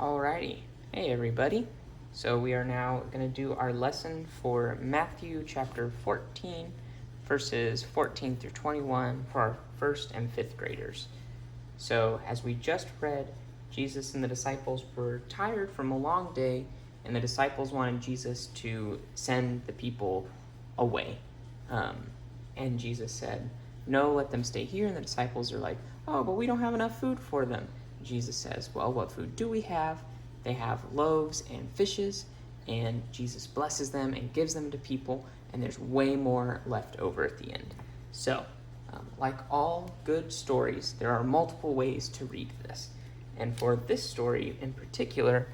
Alrighty. Hey everybody. So we are now going to do our lesson for Matthew chapter 14, verses 14 through 21 for our 1st and 5th graders. So as we just read, Jesus and the disciples were tired from a long day, and the disciples wanted Jesus to send the people away. And Jesus said, no, let them stay here. And the disciples are like, oh, but we don't have enough food for them. Jesus says, well, what food do we have? They have loaves and fishes, and Jesus blesses them and gives them to people, and there's way more left over at the end. So, like all good stories, there are multiple ways to read this. And for this story in particular,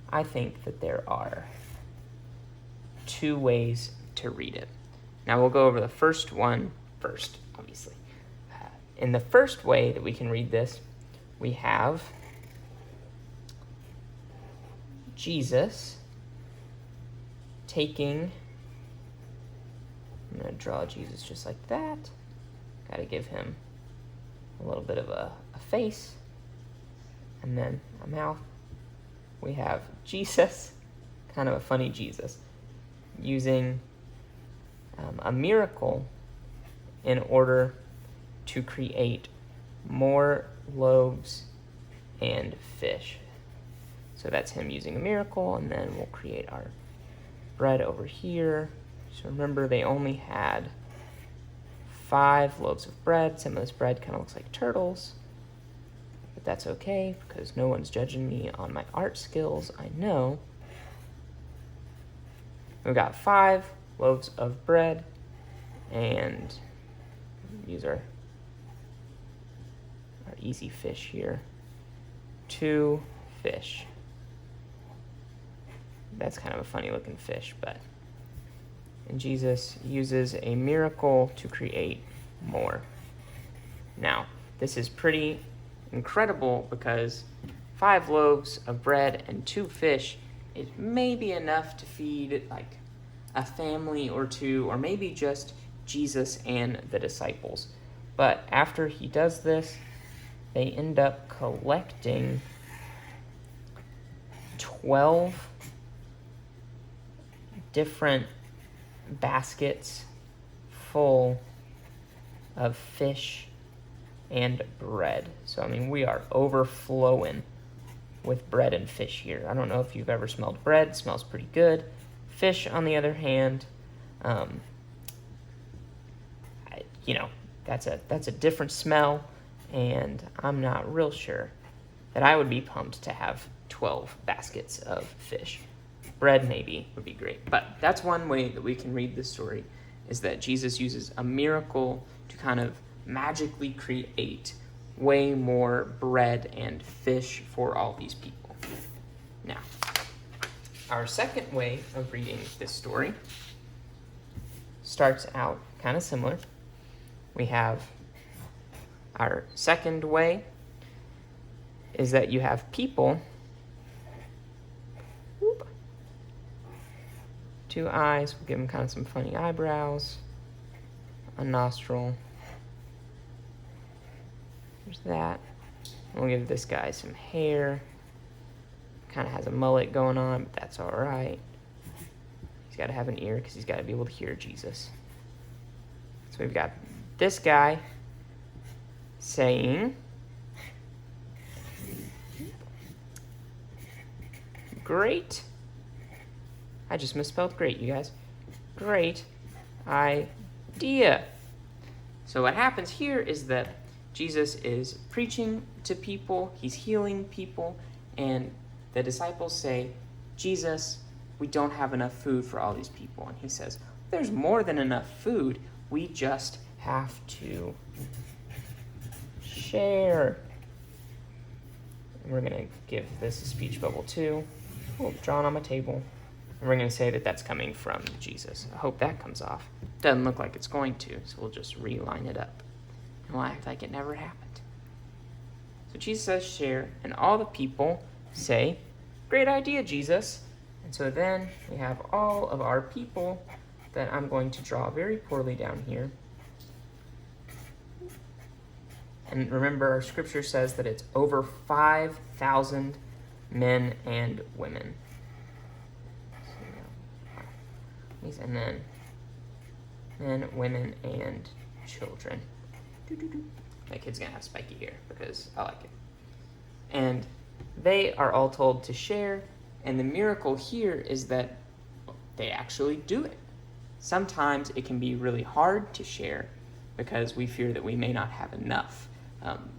I think that there are 2 ways to read it. Now we'll go over the first one first, obviously. In the first way that we can read this, we have Jesus taking, I'm going to draw Jesus just like that. Got to give him a little bit of a face and then a mouth. We have Jesus, kind of a funny Jesus, using a miracle in order to create more loaves and fish. So that's him using a miracle, and then we'll create our bread over here. So remember, they only had 5 loaves of bread. Some of this bread kind of looks like turtles, but that's okay because no one's judging me on my art skills, I know. We've got 5 loaves of bread, and use our easy fish here. 2 fish. That's kind of a funny looking fish, and Jesus uses a miracle to create more. Now, this is pretty incredible because 5 loaves of bread and 2 fish is maybe enough to feed like a family or 2, or maybe just Jesus and the disciples. But after he does this, they end up collecting 12 different baskets full of fish and bread. So, I mean, we are overflowing with bread and fish here. I don't know if you've ever smelled bread. It smells pretty good. Fish, on the other hand, that's a different smell, and I'm not real sure that I would be pumped to have 12 baskets of fish. Bread maybe would be great, but that's one way that we can read this story, is that Jesus uses a miracle to kind of magically create way more bread and fish for all these people. Now, our second way of reading this story starts out kind of similar. We have our second way is that you have people, 2 eyes, we'll give them kind of some funny eyebrows, a nostril, there's that. We'll give this guy some hair, kind of has a mullet going on, but that's all right. He's got to have an ear because he's got to be able to hear Jesus. So we've got this guy saying, great. I just misspelled great, you guys. Great idea. So what happens here is that Jesus is preaching to people, he's healing people, and the disciples say, Jesus, we don't have enough food for all these people. And he says, there's more than enough food. We just have to share. And we're going to give this a speech bubble too. Oh, drawn on my table. And we're going to say that that's coming from Jesus. I hope that comes off. Doesn't look like it's going to, so we'll just reline it up. And we'll act like it never happened. So Jesus says share, and all the people say, great idea, Jesus. And so then we have all of our people that I'm going to draw very poorly down here. And remember, our scripture says that it's over 5,000 men and women. And then men, women, and children. My kid's gonna have spiky hair because I like it. And they are all told to share, and the miracle here is that they actually do it. Sometimes it can be really hard to share because we fear that we may not have enough.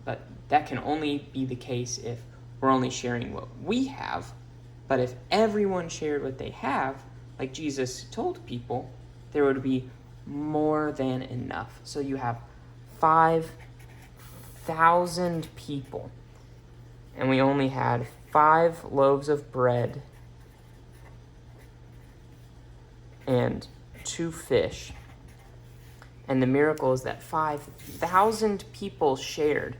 But that can only be the case if we're only sharing what we have. But if everyone shared what they have, like Jesus told people, there would be more than enough. So you have 5,000 people, and we only had 5 loaves of bread and 2 fish. And the miracle is that 5,000 people shared.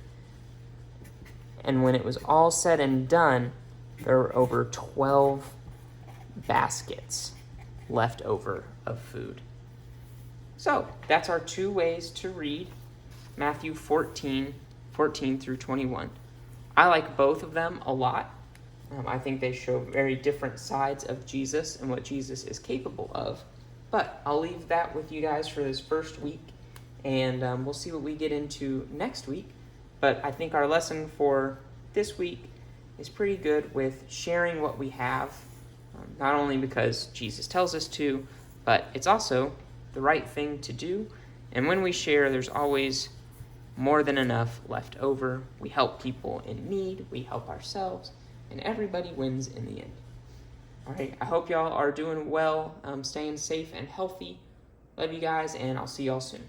And when it was all said and done, there were over 12 baskets left over of food. So that's our 2 ways to read Matthew 14 through 21. I like both of them a lot. I think they show very different sides of Jesus and what Jesus is capable of. But I'll leave that with you guys for this first week, and we'll see what we get into next week. But I think our lesson for this week is pretty good with sharing what we have, not only because Jesus tells us to, but it's also the right thing to do. And when we share, there's always more than enough left over. We help people in need, we help ourselves, and everybody wins in the end. All right, I hope y'all are doing well, staying safe and healthy. Love you guys, and I'll see y'all soon.